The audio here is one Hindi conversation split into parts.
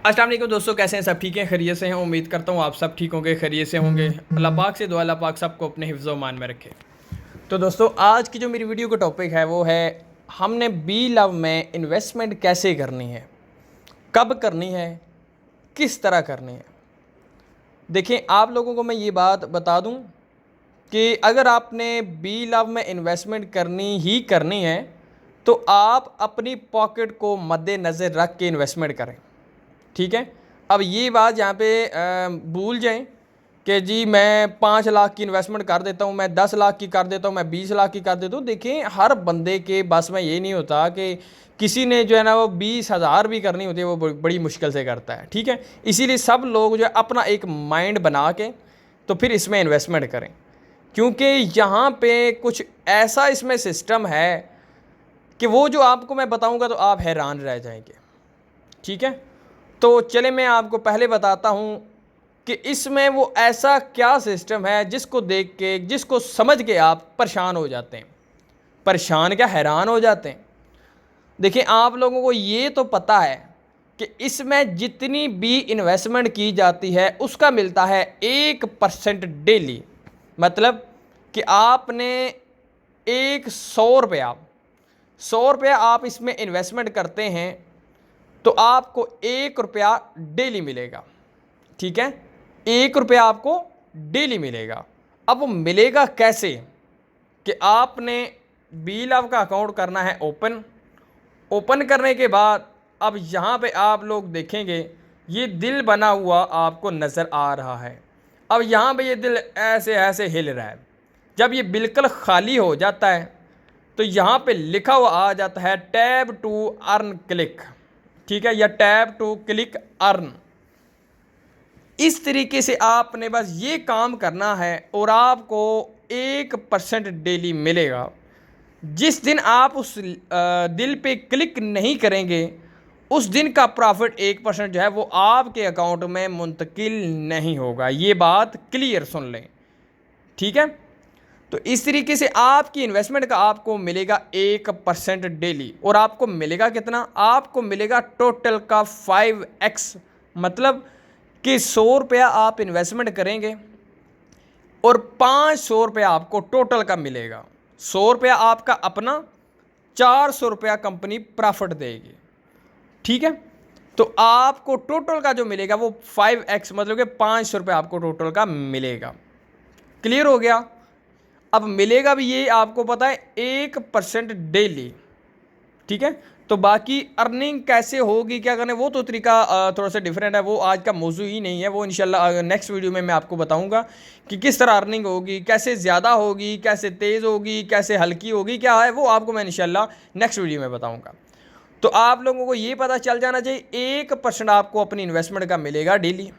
अस्सलाम वालेकुम दोस्तों, कैसे हैं? सब ठीक हैं, खैरियत से हैं। उम्मीद करता हूँ आप सब ठीक होंगे, खैरियत से होंगे। अल्लाह पाक से दुआ, अल्लाह पाक सबको अपने हिफ्ज़ मान में रखे। तो दोस्तों, आज की जो मेरी वीडियो का टॉपिक है वो है हमने बी लव में इन्वेस्टमेंट कैसे करनी है, कब करनी है, किस तरह करनी है। देखिए, आप लोगों को मैं ये बात बता दूं कि अगर आपने बी लव में इन्वेस्टमेंट करनी ही करनी है तो आप अपनी पॉकेट को मद्देनज़र रख के इन्वेस्टमेंट करें। ठीक है। अब ये बात यहाँ पे भूल जाएं कि जी मैं 5 लाख की इन्वेस्टमेंट कर देता हूँ, मैं 10 लाख की कर देता हूँ, मैं 20 लाख की कर देता हूँ। देखिए, हर बंदे के बस में ये नहीं होता कि किसी ने जो है ना वो 20,000 भी करनी होती है, वो बड़ी मुश्किल से करता है। ठीक है। इसीलिए सब लोग जो है अपना एक माइंड बना के तो फिर इसमें इन्वेस्टमेंट करें, क्योंकि यहाँ पे कुछ ऐसा इसमें सिस्टम है कि वो जो आपको मैं बताऊँगा तो आप हैरान रह जाएंगे। ठीक है। तो चले मैं आपको पहले बताता हूँ कि इसमें वो ऐसा क्या सिस्टम है जिसको देख के, जिसको समझ के आप परेशान हो जाते हैं। परेशान क्या, हैरान हो जाते हैं। देखिए, आप लोगों को ये तो पता है कि इसमें जितनी भी इन्वेस्टमेंट की जाती है उसका मिलता है 1% डेली। मतलब कि आपने 100 रुपया आप इसमें इन्वेस्टमेंट करते हैं तो आपको 1 रुपया डेली मिलेगा। ठीक है। 1 रुपया आपको डेली मिलेगा। अब वो मिलेगा कैसे? कि आपने बी लव का अकाउंट करना है ओपन। ओपन करने के बाद अब यहाँ पे आप लोग देखेंगे ये दिल बना हुआ आपको नज़र आ रहा है। अब यहाँ पे ये दिल ऐसे ऐसे हिल रहा है। जब ये बिल्कुल खाली हो जाता है तो यहाँ पे लिखा हुआ आ जाता है टैब टू अर्न क्लिक। ठीक है, या टैब टू क्लिक अर्न। इस तरीके से आपने बस ये काम करना है और आपको 1% डेली मिलेगा। जिस दिन आप उस दिल पे क्लिक नहीं करेंगे उस दिन का प्रॉफिट 1% जो है वो आपके अकाउंट में मुंतकिल नहीं होगा। ये बात क्लियर सुन लें। ठीक है। तो इस तरीके से आपकी इन्वेस्टमेंट का आपको मिलेगा 1% डेली। और आपको मिलेगा कितना? आपको मिलेगा टोटल का 5x। मतलब कि 100 रुपया आप इन्वेस्टमेंट करेंगे और 500 रुपया आपको टोटल का मिलेगा। 100 रुपया आपका अपना, 400 रुपया कंपनी प्रॉफिट देगी। ठीक है। तो आपको टोटल का जो मिलेगा वो 5x, मतलब कि 500 रुपया आपको टोटल का मिलेगा। क्लियर हो गया? अब मिलेगा भी ये आपको पता है 1% डेली। ठीक है। तो बाकी अर्निंग कैसे होगी, क्या करने, वो तो तरीका थोड़ा सा डिफरेंट है, वो आज का मौजू ही नहीं है। वो इंशाल्लाह नेक्स्ट वीडियो में मैं आपको बताऊंगा कि किस तरह अर्निंग होगी, कैसे ज़्यादा होगी, कैसे तेज़ होगी, कैसे हल्की होगी, क्या है वो आपको मैं इंशाल्लाह नेक्स्ट वीडियो में बताऊंगा। तो आप लोगों को ये पता चल जाना चाहिए 1% आपको अपनी इन्वेस्टमेंट का मिलेगा डेली।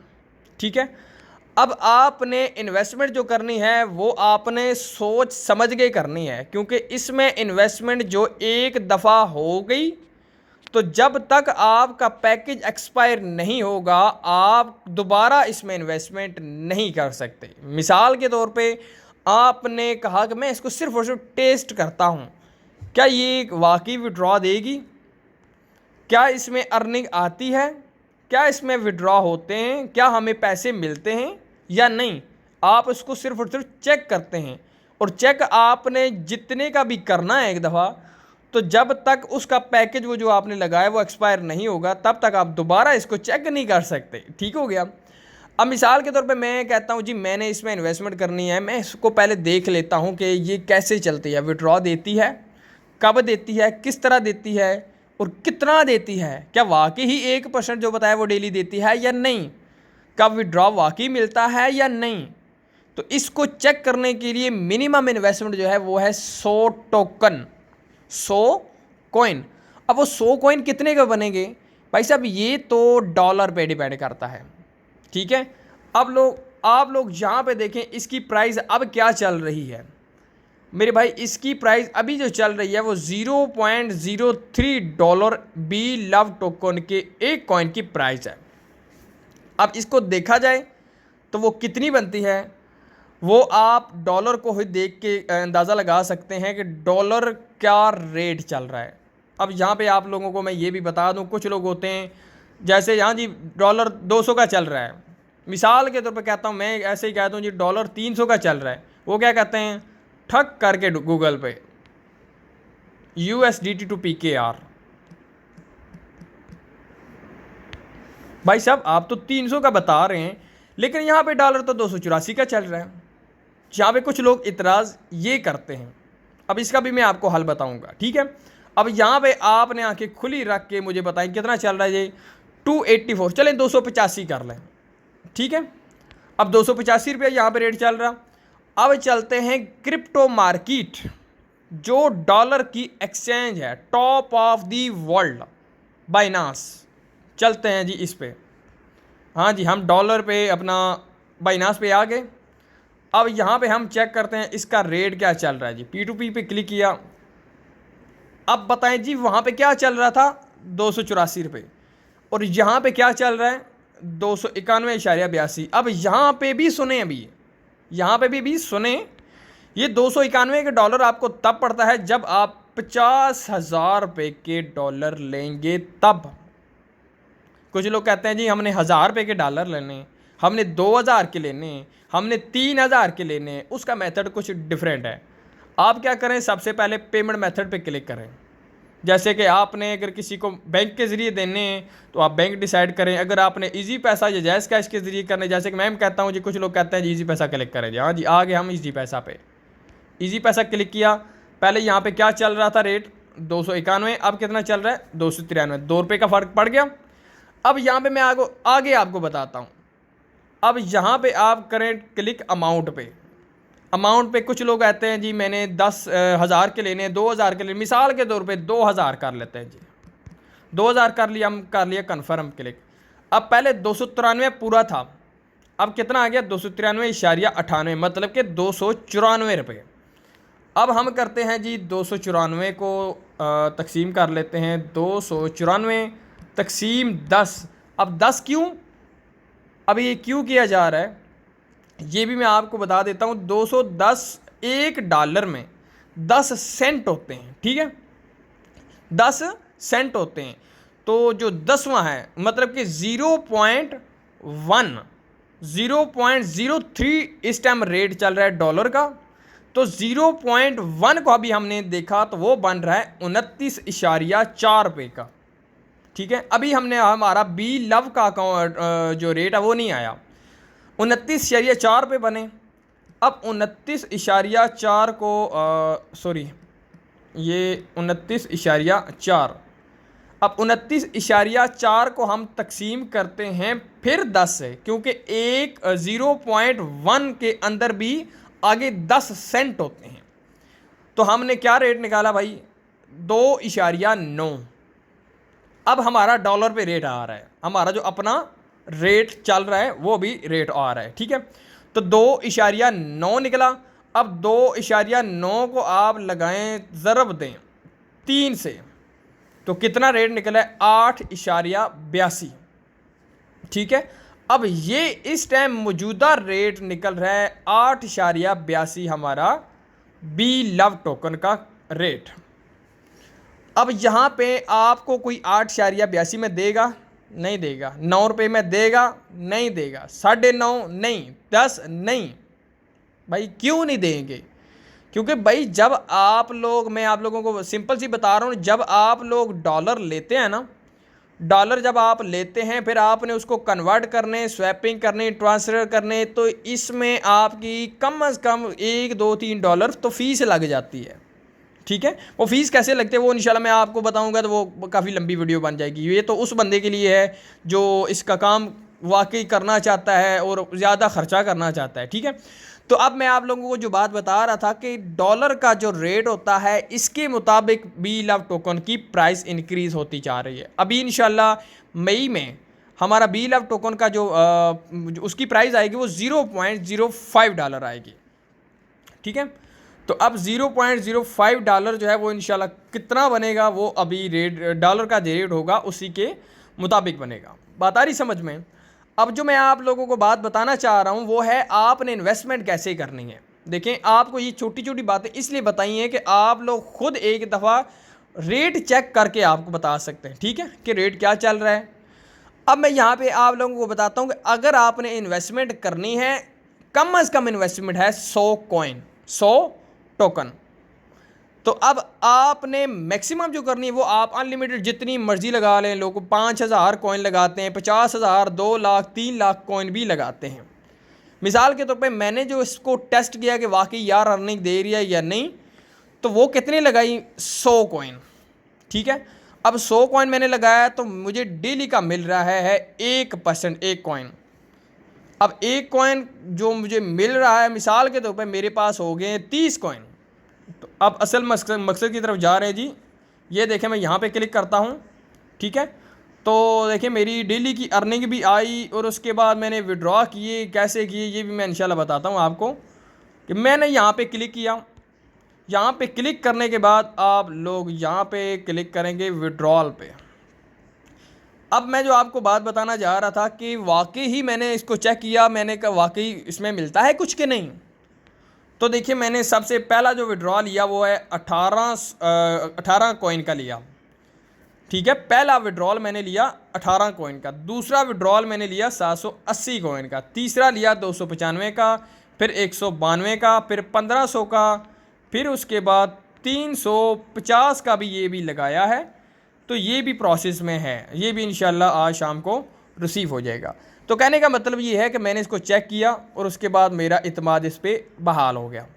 ठीक है। अब आपने इन्वेस्टमेंट जो करनी है वो आपने सोच समझ के करनी है, क्योंकि इसमें इन्वेस्टमेंट जो एक दफ़ा हो गई तो जब तक आपका पैकेज एक्सपायर नहीं होगा आप दोबारा इसमें इन्वेस्टमेंट नहीं कर सकते। मिसाल के तौर पे आपने कहा कि मैं इसको सिर्फ और सिर्फ टेस्ट करता हूँ, क्या ये वाकई विड्रॉ देगी, क्या इसमें अर्निंग आती है, क्या इसमें विड्रॉ होते हैं, क्या हमें पैसे मिलते हैं या नहीं। आप इसको सिर्फ और सिर्फ चेक करते हैं। और चेक आपने जितने का भी करना है एक दफ़ा, तो जब तक उसका पैकेज वो जो आपने लगाया वो एक्सपायर नहीं होगा तब तक आप दोबारा इसको चेक नहीं कर सकते। ठीक हो गया? अब मिसाल के तौर पे मैं कहता हूँ जी मैंने इसमें इन्वेस्टमेंट करनी है, मैं इसको पहले देख लेता हूँ कि ये कैसे चलती है, विड्रॉ देती है, कब देती है, किस तरह देती है और कितना देती है, क्या वाकई ही 1% जो बताया वो डेली देती है या नहीं, कब विड्रॉ वाकई मिलता है या नहीं। तो इसको चेक करने के लिए मिनिमम इन्वेस्टमेंट जो है वो है 100 टोकन, 100 कॉइन। अब वो 100 कॉइन कितने के बनेंगे भाई साहब, ये तो डॉलर पे डिपेंड करता है। ठीक है। अब आप लोग यहाँ पे देखें इसकी प्राइस अब क्या चल रही है मेरे भाई। इसकी प्राइस अभी जो चल रही है वो $0.03 बी लव टोकन के एक कॉइन की प्राइस है। अब इसको देखा जाए तो वो कितनी बनती है, वो आप डॉलर को ही देख के अंदाज़ा लगा सकते हैं कि डॉलर क्या रेट चल रहा है। अब यहाँ पे आप लोगों को मैं ये भी बता दूँ, कुछ लोग होते हैं जैसे यहाँ जी डॉलर 200 का चल रहा है, मिसाल के तौर पे कहता हूँ, मैं ऐसे ही कहता हूँ जी डॉलर 300 का चल रहा है, वो क्या कहते हैं, ठक करके गूगल पे USDT टू PKR। भाई साहब आप तो 300 का बता रहे हैं, लेकिन यहाँ पे डॉलर तो 284 का चल रहा है। यहाँ पे कुछ लोग इतराज़ ये करते हैं, अब इसका भी मैं आपको हल बताऊंगा, ठीक है। अब यहाँ पे आपने आंखें खुली रख के मुझे बताएं कितना चल रहा है ये, 284, चलें 285 कर लें, ठीक है। अब 285 रुपया यहाँ पे रेट चल रहा। अब चलते हैं क्रिप्टो मार्केट, जो डॉलर की एक्सचेंज है, top of the world, Binance. चलते हैं जी इस पे, हाँ जी हम डॉलर पे अपना बाइनांस पे आ गए। अब यहाँ पे हम चेक करते हैं इसका रेट क्या चल रहा है जी। P2P पे क्लिक किया, अब बताएं जी वहाँ पे क्या चल रहा था, 284 रुपये, और यहाँ पे क्या चल रहा है, 291.82। अब यहाँ पे भी सुने, अभी यहाँ पे भी सुने, ये 291 के डॉलर आपको तब पड़ता है जब आप 50,000 रुपये के डॉलर लेंगे तब। कुछ लोग कहते हैं जी हमने 1,000 रुपये के डॉलर लेने, हमने 2,000 के लेने, हमने 3,000 के लेने, उसका मेथड कुछ डिफरेंट है। आप क्या करें, सबसे पहले पेमेंट मेथड पे क्लिक करें। जैसे कि आपने अगर किसी को बैंक के ज़रिए देने हैं तो आप बैंक डिसाइड करें, अगर आपने इजी पैसा या जैज़ कैश के ज़रिए करने, जैसे कि मैं कहता हूँ जी, कुछ लोग कहते हैं जी इजी पैसा क्लिक करें जी, हाँ जी आ गए हम इजी पैसा पे। इजी पैसा क्लिक किया, पहले यहाँ पे क्या चल रहा था रेट, 291, अब कितना चल रहा है, 293, 2 रुपये का फ़र्क पड़ गया। अब यहाँ पे मैं आगे आपको बताता हूँ। अब यहाँ पे आप करें क्लिक अमाउंट पे। अमाउंट पे कुछ लोग कहते हैं जी मैंने 10,000 के लेने, 2,000 के लेने, मिसाल के तौर पे 2,000 कर लेते हैं जी, 2,000 कर लिया, हम कर लिया कन्फर्म क्लिक। अब पहले 293 पूरा था, अब कितना आ गया, 293.98, मतलब कि 294 रुपये। अब हम करते हैं जी 294 को तकसीम कर लेते हैं, 294 तकसीम 10। अब 10 क्यों, अब ये क्यों किया जा रहा है ये भी मैं आपको बता देता हूँ। 210 एक डॉलर में 10 सेंट होते हैं, ठीक है, 10 सेंट होते हैं। तो जो 10वां है मतलब कि 0.03 इस टाइम रेट चल रहा है डॉलर का, तो 0.1 को अभी हमने देखा तो वो बन रहा है 29.4 रुपये का, ठीक है। अभी हमने हमारा बी लव का अकाउंट जो रेट है वो नहीं आया, 29.4 रुपये बने। अब 29.4 को सॉरी ये 29.4, अब 29.4 को हम तकसीम करते हैं फिर 10 से, क्योंकि एक 0.1 के अंदर भी आगे 10 सेंट होते हैं। तो हमने क्या रेट निकाला भाई, 2.9। अब हमारा डॉलर पे रेट आ रहा है, हमारा जो अपना रेट चल रहा है वो भी रेट आ रहा है, ठीक है। तो 2.9 निकला। अब 2.9 को आप लगाएं, ज़रब दें 3 से, तो कितना रेट निकला है, 8.82, ठीक है। अब ये इस टाइम मौजूदा रेट निकल रहा है 8.82 हमारा बी लव टोकन का रेट। अब यहाँ पे आपको कोई 8.82 में देगा, नहीं देगा, 9 रुपये में देगा, नहीं देगा, 9.5 नहीं, 10 नहीं। भाई क्यों नहीं देंगे, क्योंकि भाई जब आप लोग, मैं आप लोगों को सिंपल सी बता रहा हूँ, जब आप लोग डॉलर लेते हैं ना, डॉलर जब आप लेते हैं फिर आपने उसको कन्वर्ट करने, स्वैपिंग करने, ट्रांसफ़र करने, तो इसमें आपकी कम अज़ कम 1, 2, 3 डॉलर तो फ़ीस लग जाती है, ठीक है। वो फ़ीस कैसे लगते हैं वो इंशाल्लाह मैं आपको बताऊंगा, तो वो काफ़ी लंबी वीडियो बन जाएगी। ये तो उस बंदे के लिए है जो इसका काम वाकई करना चाहता है और ज़्यादा ख़र्चा करना चाहता है, ठीक है। तो अब मैं आप लोगों को जो बात बता रहा था कि डॉलर का जो रेट होता है इसके मुताबिक बी लव टोकन की प्राइस इंक्रीज़ होती जा रही है। अभी इंशाल्लाह मई में हमारा बी लव टोकन का जो उसकी प्राइस आएगी वो 0.05 डॉलर आएगी, ठीक है। तो अब 0.05 डॉलर जो है वो इंशाल्लाह कितना बनेगा वो अभी रेट, डॉलर का जो रेट होगा उसी के मुताबिक बनेगा। बात आ रही समझ में। अब जो मैं आप लोगों को बात बताना चाह रहा हूँ वो है आपने इन्वेस्टमेंट कैसे करनी है। देखें आपको ये छोटी छोटी बातें इसलिए बताई हैं कि आप लोग खुद एक दफ़ा रेट चेक करके आपको बता सकते हैं, ठीक है, कि रेट क्या चल रहा है। अब मैं यहाँ पे आप लोगों को बताता हूँ कि अगर आपने इन्वेस्टमेंट करनी है, कम से कम इन्वेस्टमेंट है 100 कॉइन, 100 टोकन। तो अब आपने मैक्सिमम जो करनी है वो आप अनलिमिटेड जितनी मर्जी लगा लें। लोग 5,000 कॉइन लगाते हैं, 50,000, 2 लाख, 3 लाख कॉइन भी लगाते हैं। मिसाल के तौर पे मैंने जो इसको टेस्ट किया कि वाकई यार अर्निंग दे रही है या नहीं, तो वो कितने लगाई, 100 कॉइन। ठीक है, अब 100 कॉइन मैंने लगाया तो मुझे डेली का मिल रहा है 1%, 1 कॉइन। अब 1 कॉइन जो मुझे मिल रहा है, मिसाल के तौर पे मेरे पास हो गए 30 कॉइन। तो अब असल मकसद की तरफ जा रहे हैं जी। ये देखें, मैं यहाँ पे क्लिक करता हूँ। ठीक है, तो देखिए मेरी डेली की अर्निंग भी आई और उसके बाद मैंने विड्रॉ किए, कैसे किए ये भी मैं इंशाल्लाह बताता हूँ आपको। कि मैंने यहाँ पे क्लिक किया, यहाँ पे क्लिक करने के बाद आप लोग यहाँ पे क्लिक करेंगे विड्रॉल पे। अब मैं जो आपको बात बताना जा रहा था कि वाकई ही मैंने इसको चेक किया, मैंने कहा वाकई इसमें मिलता है कुछ कि नहीं। तो देखिए मैंने सबसे पहला जो विड्रॉ लिया वो है 18 कॉइन का लिया। ठीक है, पहला विड्रॉल मैंने लिया 18 कॉइन का। दूसरा विड्रॉल मैंने लिया 780 कॉइन का। तीसरा लिया 295 का, फिर 192 का, फिर 1500 का, फिर उसके बाद 350 का भी ये भी लगाया है। तो ये भी प्रोसेस में है, ये भी इंशाल्लाह आज शाम को रिसीव हो जाएगा। तो कहने का मतलब ये है कि मैंने इसको चेक किया और उसके बाद मेरा इत्मीनान इस पर बहाल हो गया।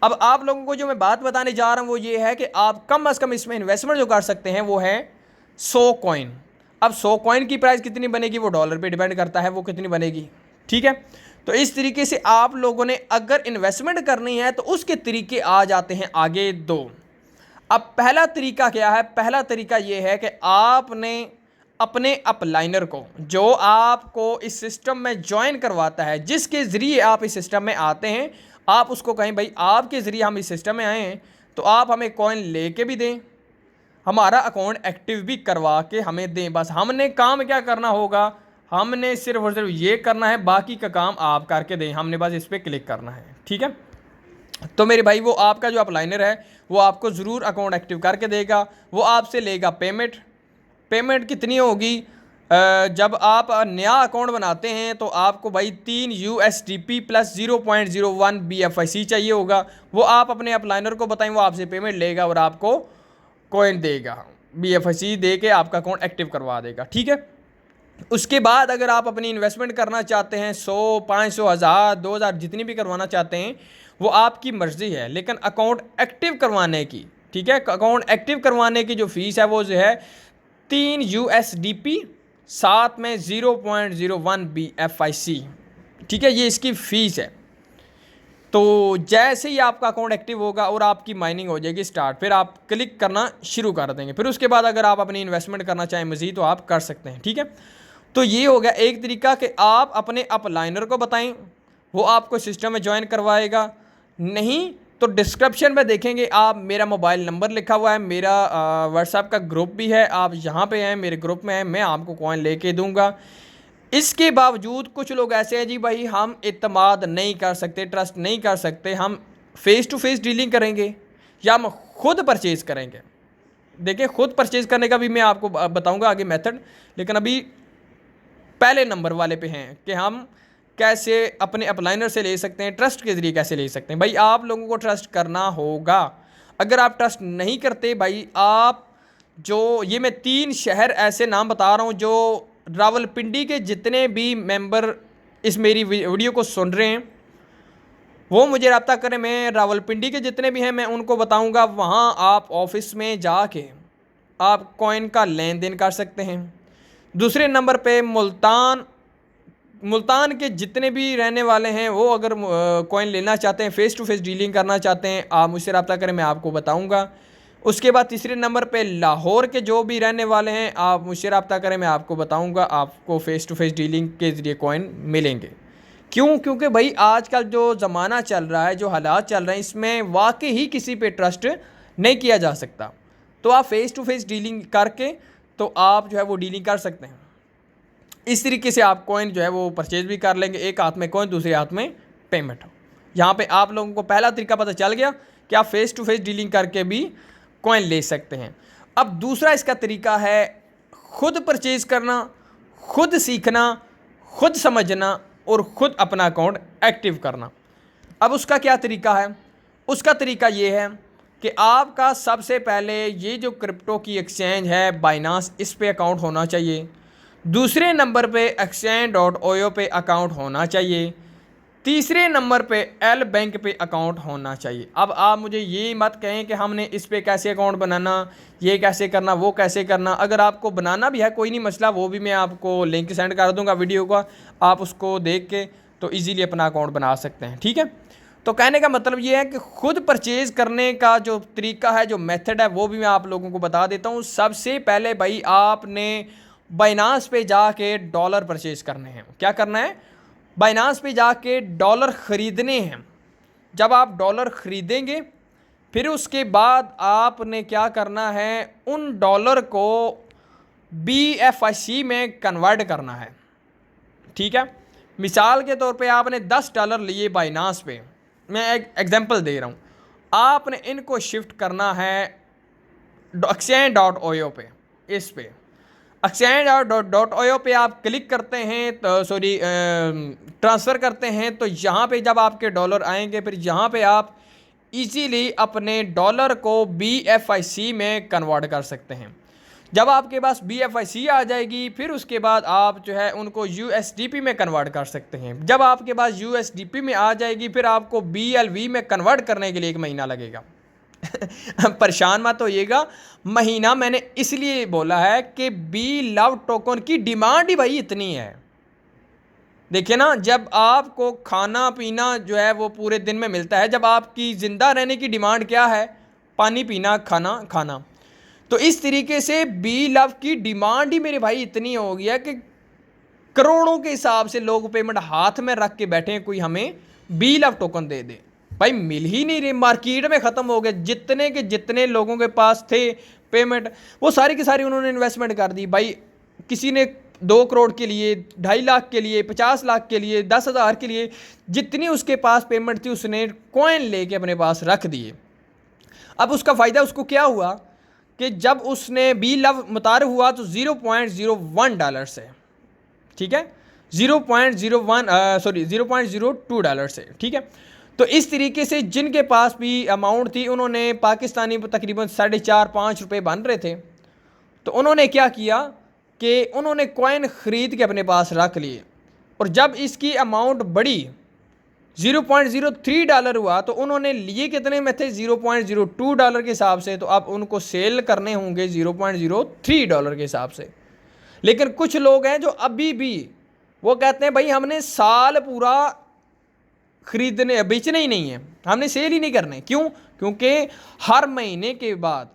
अब आप लोगों को जो मैं बात बताने जा रहा हूँ वो ये है कि आप कम अज़ कम इसमें इन्वेस्टमेंट जो कर सकते हैं वो है 100 कॉइन। अब 100 कॉइन की प्राइस कितनी बनेगी वो डॉलर पे डिपेंड करता है, वो कितनी बनेगी। ठीक है, तो इस तरीके से आप लोगों ने अगर इन्वेस्टमेंट करनी है तो उसके तरीके आ जाते हैं आगे 2। अब पहला तरीका क्या है, पहला तरीका ये है कि आपने अपने अपलाइनर को, जो आपको इस सिस्टम में ज्वाइन करवाता है, जिसके ज़रिए आप इस सिस्टम में आते हैं, आप उसको कहें भाई आपके ज़रिए हम इस सिस्टम में आए हैं तो आप हमें कॉइन लेके भी दें, हमारा अकाउंट एक्टिव भी करवा के हमें दें। बस हमने काम क्या करना होगा, हमने सिर्फ और सिर्फ ये करना है, बाकी का काम आप करके दें, हमने बस इस पर क्लिक करना है। ठीक है, तो मेरे भाई वो आपका जो अपलाइनर है वो आपको ज़रूर अकाउंट एक्टिव करके देगा। वो आपसे लेगा पेमेंट कितनी होगी, जब आप नया अकाउंट बनाते हैं तो आपको भाई 3 USDP प्लस 0.01 BFIC चाहिए होगा। वो आप अपने अपलाइनर को बताएं, वो आपसे पेमेंट लेगा और आपको कॉइन देगा, BFIC दे के आपका अकाउंट एक्टिव करवा देगा। ठीक है, उसके बाद अगर आप अपनी इन्वेस्टमेंट करना चाहते हैं 100, 500, 1000, 2000 जितनी भी करवाना चाहते हैं वो आपकी मर्ज़ी है, लेकिन अकाउंट एक्टिव करवाने की, ठीक है, अकाउंट एक्टिव करवाने की जो फ़ीस है वो जो है 3 USDP, साथ में 0.01 BFIC। ठीक है, ये इसकी फ़ीस है। तो जैसे ही आपका अकाउंट एक्टिव होगा और आपकी माइनिंग हो जाएगी स्टार्ट, फिर आप क्लिक करना शुरू कर देंगे। फिर उसके बाद अगर आप अपनी इन्वेस्टमेंट करना चाहें मज़ीद तो आप कर सकते हैं। ठीक है, तो ये हो गया एक तरीका कि आप अपने अपलाइनर को बताएं, वो आपको सिस्टम में ज्वाइन करवाएगा। नहीं तो डिस्क्रिप्शन में देखेंगे आप, मेरा मोबाइल नंबर लिखा हुआ है, मेरा व्हाट्सएप का ग्रुप भी है, आप यहाँ पे हैं, मेरे ग्रुप में हैं, मैं आपको कॉइन लेके दूंगा। इसके बावजूद कुछ लोग ऐसे हैं जी भाई हम इत्मीनान नहीं कर सकते, ट्रस्ट नहीं कर सकते, हम फ़ेस टू फेस डीलिंग करेंगे या हम खुद परचेज़ करेंगे। देखिए खुद परचेज़ करने का भी मैं आपको बताऊंगा आगे मेथड, लेकिन अभी पहले नंबर वाले पे हैं कि हम कैसे अपने अपलाइनर से ले सकते हैं, ट्रस्ट के ज़रिए कैसे ले सकते हैं। भाई आप लोगों को ट्रस्ट करना होगा। अगर आप ट्रस्ट नहीं करते भाई, आप जो ये मैं 3 शहर ऐसे नाम बता रहा हूँ जो रावलपिंडी के जितने भी मेंबर इस मेरी वीडियो को सुन रहे हैं वो मुझे रब्ता करें। मैं रावलपिंडी के जितने भी हैं मैं उनको बताऊंगा, वहाँ आप ऑफिस में जाके आप कॉइन का लेन देन कर सकते हैं। दूसरे नंबर पे मुल्तान के जितने भी रहने वाले हैं वो अगर कॉइन लेना चाहते हैं, फ़ेस टू फेस डीलिंग करना चाहते हैं, आप मुझसे रब्ता करें, मैं आपको बताऊंगा। उसके बाद तीसरे नंबर पे लाहौर के जो भी रहने वाले हैं आप मुझसे रब्ता करें, मैं आपको बताऊंगा, आपको फ़ेस टू फेस डीलिंग के ज़रिए कॉइन मिलेंगे। क्यों? क्योंकि भाई आजकल जो ज़माना चल रहा है, जो हालात चल रहे हैं, इसमें वाकई ही किसी पे ट्रस्ट नहीं किया जा सकता। तो आप फ़ेस टू फेस डीलिंग करके तो आप जो है वो डीलिंग कर सकते हैं। इस तरीके से आप कॉइन जो है वो परचेज़ भी कर लेंगे, एक हाथ में कॉइन दूसरे हाथ में पेमेंट। यहाँ पे आप लोगों को पहला तरीका पता चल गया कि आप फ़ेस टू फेस डीलिंग करके भी कॉइन ले सकते हैं। अब दूसरा इसका तरीका है खुद परचेज़ करना, खुद सीखना, खुद समझना और खुद अपना अकाउंट एक्टिव करना। अब उसका क्या तरीका है? उसका तरीका ये है कि आपका सबसे पहले ये जो क्रिप्टो की एक्सचेंज है बाइनांस, इस पे अकाउंट होना चाहिए। दूसरे नंबर पे exchange.io पे अकाउंट होना चाहिए। तीसरे नंबर पे एल बैंक पे अकाउंट होना चाहिए। अब आप मुझे ये मत कहें कि हमने इस पे कैसे अकाउंट बनाना, ये कैसे करना, वो कैसे करना। अगर आपको बनाना भी है कोई नहीं मसला, वो भी मैं आपको लिंक सेंड कर दूंगा वीडियो का, आप उसको देख के तो इजीली अपना अकाउंट बना सकते हैं। ठीक है, तो कहने का मतलब ये है कि खुद परचेज करने का जो तरीका है, जो मेथड है, वो भी मैं आप लोगों को बता देता हूँ। सबसे पहले भाई आपने बाइनांस पे जाके डॉलर परचेज करने हैं। क्या करना है? बाइनांस पे जाके डॉलर ख़रीदने हैं। जब आप डॉलर ख़रीदेंगे फिर उसके बाद आपने क्या करना है, उन डॉलर को BFIC में कन्वर्ट करना है। ठीक है, मिसाल के तौर पे आपने $10 लिए बाइनांस पे, मैं एक एग्जांपल दे रहा हूँ, आपने इनको शिफ्ट करना है exchange.io पे। इस पे exchange.io पे आप क्लिक करते हैं तो ट्रांसफ़र करते हैं, तो यहाँ पे जब आपके डॉलर आएंगे फिर यहाँ पे आप इजीली अपने डॉलर को BFIC में कन्वर्ट कर सकते हैं। जब आपके पास BFIC आ जाएगी फिर उसके बाद आप जो है उनको USDP में कन्वर्ट कर सकते हैं। जब आपके पास USDP में आ जाएगी फिर आपको BLV में कन्वर्ट करने के लिए 1 महीना लगेगा। परेशान मत होइएगा, महीना मैंने इसलिए बोला है कि BLV टोकन की डिमांड ही भाई इतनी है। देखिए ना, जब आपको खाना पीना जो है वो पूरे दिन में मिलता है, जब आपकी ज़िंदा रहने की डिमांड क्या है? पानी पीना, खाना खाना। तो इस तरीके से BLV की डिमांड ही मेरे भाई इतनी हो गई है कि करोड़ों के हिसाब से लोग पेमेंट हाथ में रख के बैठे हैं, कोई हमें BLV टोकन दे दे। भाई मिल ही नहीं रही, मार्केट में ख़त्म हो गए। जितने के जितने लोगों के पास थे पेमेंट, वो सारी की सारी उन्होंने इन्वेस्टमेंट कर दी। भाई किसी ने 2 करोड़ के लिए, 2.5 लाख के लिए, 50 लाख के लिए, 10,000 के लिए, जितनी उसके पास पेमेंट थी उसने कॉइन लेके अपने पास रख दिए। अब उसका फ़ायदा उसको क्या हुआ कि जब उसने BLV मुतारिफ हुआ तो $0.01 से, ठीक है, 0.02 डॉलर से। ठीक है, तो इस तरीके से जिनके पास भी अमाउंट थी, उन्होंने पाकिस्तानी तकरीबन 4.5-5 रुपये बन रहे थे, तो उन्होंने क्या किया कि उन्होंने कॉइन ख़रीद के अपने पास रख लिए। और जब इसकी अमाउंट बढ़ी, $0.03 हुआ, तो उन्होंने लिए कितने में थे? $0.02 के हिसाब से। तो अब उनको सेल करने होंगे $0.03 के हिसाब से। लेकिन कुछ लोग हैं जो अभी भी वो कहते हैं भाई हमने साल पूरा खरीदने बेचने ही नहीं है, हमने सेल ही नहीं करने। क्यों? क्योंकि हर महीने के बाद,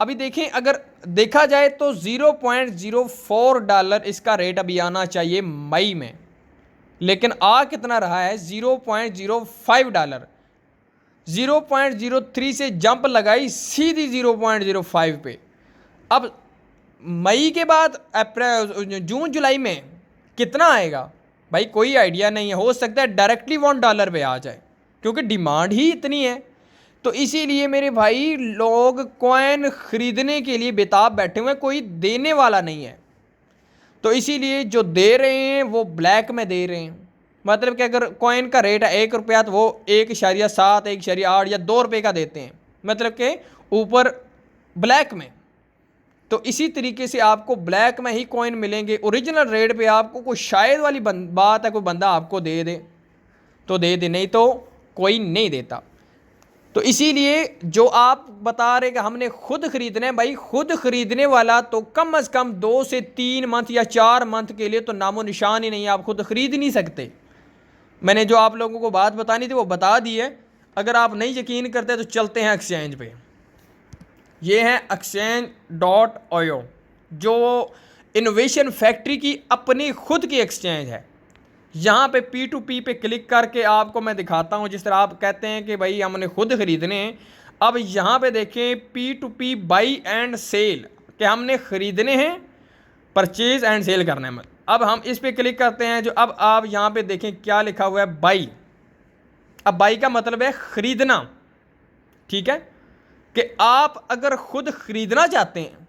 अभी देखें अगर देखा जाए तो $0.04 इसका रेट अभी आना चाहिए मई में, लेकिन आ कितना रहा है? $0.05। 0.03 से जंप लगाई सीधी 0.05 पे। अब मई के बाद अप्रैल, जून, जुलाई में कितना आएगा भाई कोई आइडिया नहीं है। हो सकता है डायरेक्टली $1 पे आ जाए, क्योंकि डिमांड ही इतनी है। तो इसीलिए मेरे भाई लोग कॉइन ख़रीदने के लिए बेताब बैठे हुए हैं, कोई देने वाला नहीं है। तो इसीलिए जो दे रहे हैं वो ब्लैक में दे रहे हैं। मतलब कि अगर कॉइन का रेट है ₹1 तो वो 1.7, 1.8 या ₹2 का देते हैं, मतलब कि ऊपर ब्लैक में। तो इसी तरीके से आपको ब्लैक में ही कॉइन मिलेंगे। ओरिजिनल रेट पे आपको कोई शायद वाली बात है, कोई बंदा आपको दे दे तो दे दे, नहीं तो कोई नहीं देता। तो इसीलिए जो आप बता रहे कि हमने खुद ख़रीदना है, भाई खुद ख़रीदने वाला तो कम से कम 2 से 3 मंथ या 4 मंथ के लिए तो नामो निशान ही नहीं है, आप खुद ख़रीद नहीं सकते। मैंने जो आप लोगों को बात बतानी थी वो बता दी है। अगर आप नहीं यकीन करते तो चलते हैं एक्सचेंज पे। ये है exchange.io, जो इनोवेशन फैक्ट्री की अपनी खुद की एक्सचेंज है। यहाँ पे P2P पे क्लिक करके आपको मैं दिखाता हूँ। जिस तरह आप कहते हैं कि भाई हमने खुद ख़रीदने हैं, अब यहाँ पे देखें P2P बाई एंड सेल, कि हमने ख़रीदने हैं, परचेज़ एंड सेल करना है। अब हम इस पे क्लिक करते हैं। जो अब आप यहाँ पे देखें क्या लिखा हुआ है, बाई। अब बाई का मतलब है ख़रीदना। ठीक है, कि आप अगर ख़ुद ख़रीदना चाहते हैं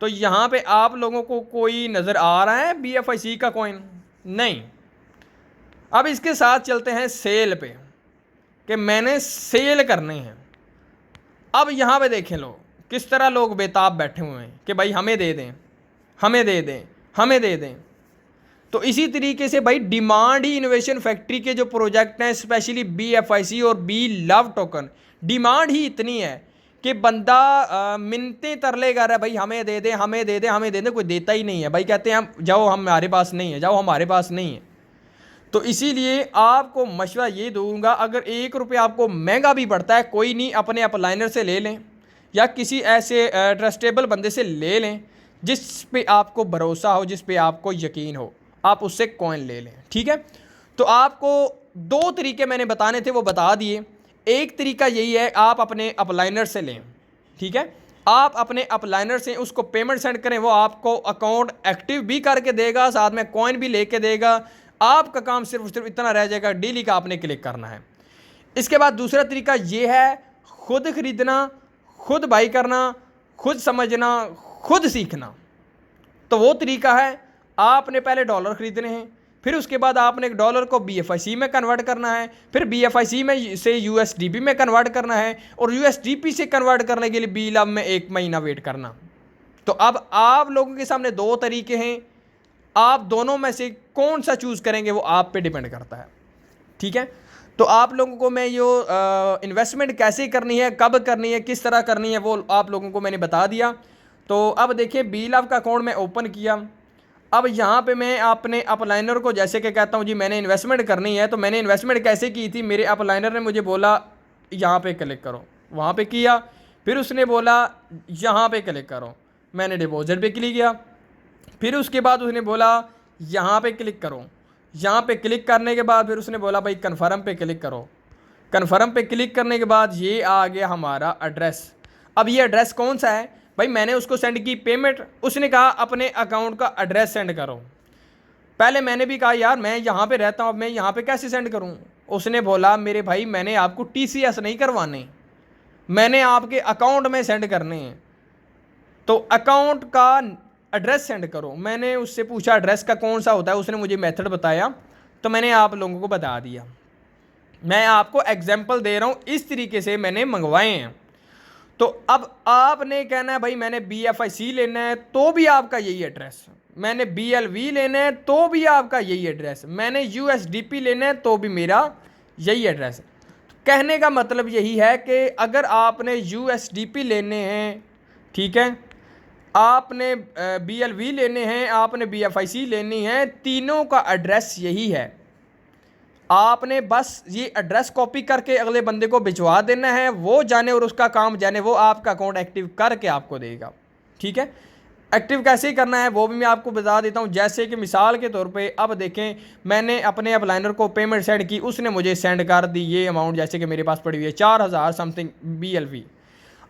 तो यहाँ पे आप लोगों को कोई नज़र आ रहा है BFIC का कॉइन? नहीं। अब इसके साथ चलते हैं सेल पे, कि मैंने सेल करने हैं। अब यहाँ पे देखें लोग किस तरह लोग बेताब बैठे हुए हैं कि भाई हमें दे दें, हमें दे दें, हमें दे दें। तो इसी तरीके से भाई डिमांड ही इनोवेशन फैक्ट्री के जो प्रोजेक्ट हैं, स्पेशली BFIC और बी लव टोकन, डिमांड ही इतनी है कि बंदा मिन्नतें तरले कर रहा है, भाई हमें दे दें, हमें दे दें, हमें दे दें, कोई देता ही नहीं है। भाई कहते हैं हम जाओ, हमारे पास नहीं है, जाओ हमारे पास नहीं है। तो इसीलिए आपको मशवरा ये दूंगा, अगर 1 रुपया आपको महंगा भी पड़ता है कोई नहीं, अपने अपलाइनर से ले लें या किसी ऐसे ट्रस्टेबल बंदे से ले लें जिस पे आपको भरोसा हो, जिस पे आपको यकीन हो, आप उससे कॉइन ले लें। ठीक है, तो आपको 2 तरीके मैंने बताने थे वो बता दिए। एक तरीका यही है आप अपने अपलाइनर से लें। ठीक है, आप अपने अपलाइनर से उसको पेमेंट सेंड करें, वो आपको अकाउंट एक्टिव भी करके देगा, साथ में कॉइन भी लेके देगा। आपका काम सिर्फ इतना रह जाएगा, डेली का आपने क्लिक करना है। इसके बाद दूसरा तरीका ये है खुद खरीदना, खुद बाई करना, खुद समझना, खुद सीखना। तो वो तरीका है, आपने पहले डॉलर खरीदने हैं, फिर उसके बाद आपने डॉलर को BFIC में कन्वर्ट करना है, फिर BFIC में से USDP में कन्वर्ट करना है, और USDP से कन्वर्ट करने के लिए BLAV में 1 महीना वेट करना। तो अब आप लोगों के सामने 2 तरीके हैं, आप दोनों में से कौन सा चूज़ करेंगे वो आप पे डिपेंड करता है। ठीक है, तो आप लोगों को मैं यो इन्वेस्टमेंट कैसे करनी है, कब करनी है, किस तरह करनी है, वो आप लोगों को मैंने बता दिया। तो अब देखिए BLAV का अकाउंट मैं ओपन किया। अब यहाँ पे मैं अपने अपलाइनर को जैसे कि कहता हूँ जी मैंने इन्वेस्टमेंट करनी है, तो मैंने इन्वेस्टमेंट कैसे की थी, मेरे अपलाइनर ने मुझे बोला यहाँ पे क्लिक करो, वहाँ पे किया, फिर उसने बोला यहाँ पे क्लिक करो, मैंने डिपॉजिट पे क्लिक किया, फिर उसके बाद उसने बोला यहाँ पे क्लिक करो, यहाँ पे क्लिक करने के बाद फिर उसने बोला भाई कन्फर्म पे क्लिक करो। कन्फर्म पे क्लिक करने के बाद ये आ गया हमारा एड्रेस। अब ये एड्रेस कौन सा है भाई, मैंने उसको सेंड की पेमेंट, उसने कहा अपने अकाउंट का एड्रेस सेंड करो। पहले मैंने भी कहा यार मैं यहाँ पे रहता हूँ, अब मैं यहाँ पे कैसे सेंड करूँ। उसने बोला मेरे भाई मैंने आपको TCS नहीं करवाने, मैंने आपके अकाउंट में सेंड करने हैं, तो अकाउंट का एड्रेस सेंड करो। मैंने उससे पूछा एड्रेस का कौन सा होता है, उसने मुझे मेथड बताया, तो मैंने आप लोगों को बता दिया। मैं आपको एग्जाम्पल दे रहा हूँ, इस तरीके से मैंने मंगवाए हैं। तो अब आपने कहना है भाई मैंने BFIC लेना है तो भी आपका यही एड्रेस, मैंने BLV लेना है तो भी आपका यही एड्रेस, मैंने USDP लेना है तो भी मेरा यही एड्रेस। कहने का मतलब यही है कि अगर आपने USDP लेने हैं, ठीक है, आपने BLV लेने हैं, आपने BFIC लेनी है, तीनों का एड्रेस यही है। आपने बस ये एड्रेस कॉपी करके अगले बंदे को भिजवा देना है, वो जाने और उसका काम जाने, वो आपका अकाउंट एक्टिव करके आपको देगा। ठीक है, एक्टिव कैसे करना है वो भी मैं आपको बता देता हूँ। जैसे कि मिसाल के तौर पे अब देखें, मैंने अपने अपलाइनर को पेमेंट सेंड की, उसने मुझे सेंड कर दी ये अमाउंट, जैसे कि मेरे पास पड़ी हुई है 4000 समथिंग BLV।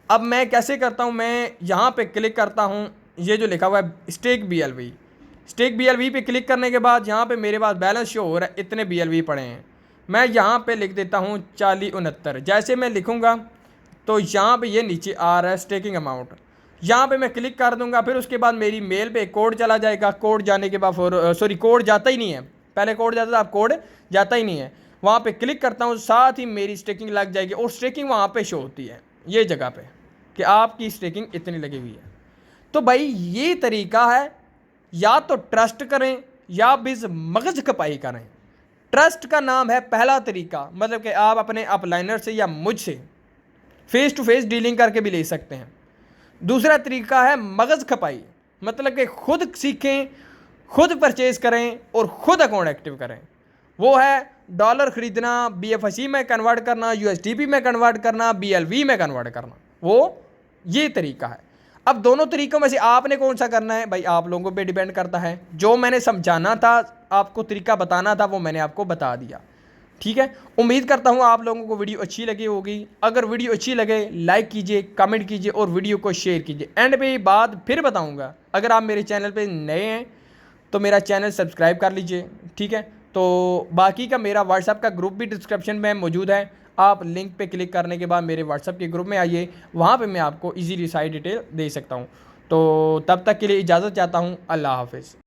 अब मैं कैसे करता हूँ, मैं यहाँ पे क्लिक करता हूँ, ये जो लिखा हुआ है स्टेक BLV पे क्लिक करने के बाद यहाँ पे मेरे पास बैलेंस शो हो रहा है, इतने BLV पड़े हैं। मैं यहाँ पे लिख देता हूँ 4069। जैसे मैं लिखूँगा तो यहाँ पे ये नीचे आ रहा है स्टेकिंग अमाउंट, यहाँ पे मैं क्लिक कर दूँगा। फिर उसके बाद मेरी मेल पे कोड चला जाएगा, कोड जाने के बाद कोड जाता ही नहीं है, पहले कोड जाता था, अब कोड जाता ही नहीं है। वहाँ पे क्लिक करता हूँ, साथ ही मेरी स्टेकिंग लग जाएगी, और स्टेकिंग वहाँ पे शो होती है ये जगह पे कि आपकी स्टेकिंग इतनी लगी हुई है। तो भाई ये तरीका है, या तो ट्रस्ट करें या बिज मगज खपाई करें। ट्रस्ट का नाम है पहला तरीका, मतलब कि आप अपने अपलाइनर से या मुझसे फेस टू फेस डीलिंग करके भी ले सकते हैं। दूसरा तरीका है मगज खपाई, मतलब कि खुद सीखें, खुद परचेज करें और खुद अकाउंट एक्टिव करें। वो है डॉलर खरीदना, BFIC में कन्वर्ट करना, USDP में कन्वर्ट करना, BLV में कन्वर्ट करना, वो ये तरीका है। अब दोनों तरीकों में से आपने कौन सा करना है भाई, आप लोगों पे डिपेंड करता है। जो मैंने समझाना था, आपको तरीका बताना था, वो मैंने आपको बता दिया। ठीक है, उम्मीद करता हूँ आप लोगों को वीडियो अच्छी लगी होगी। अगर वीडियो अच्छी लगे लाइक कीजिए, कमेंट कीजिए और वीडियो को शेयर कीजिए। एंड पे बात फिर बताऊँगा, अगर आप मेरे चैनल पे नए हैं तो मेरा चैनल सब्सक्राइब कर लीजिए। ठीक है, तो बाकी का मेरा व्हाट्सएप का ग्रुप भी डिस्क्रिप्शन में मौजूद है, आप लिंक पे क्लिक करने के बाद मेरे व्हाट्सएप के ग्रुप में आइए, वहाँ पे मैं आपको इजीली सारी डिटेल दे सकता हूँ। तो तब तक के लिए इजाज़त चाहता हूँ। अल्लाह हाफ़िज़।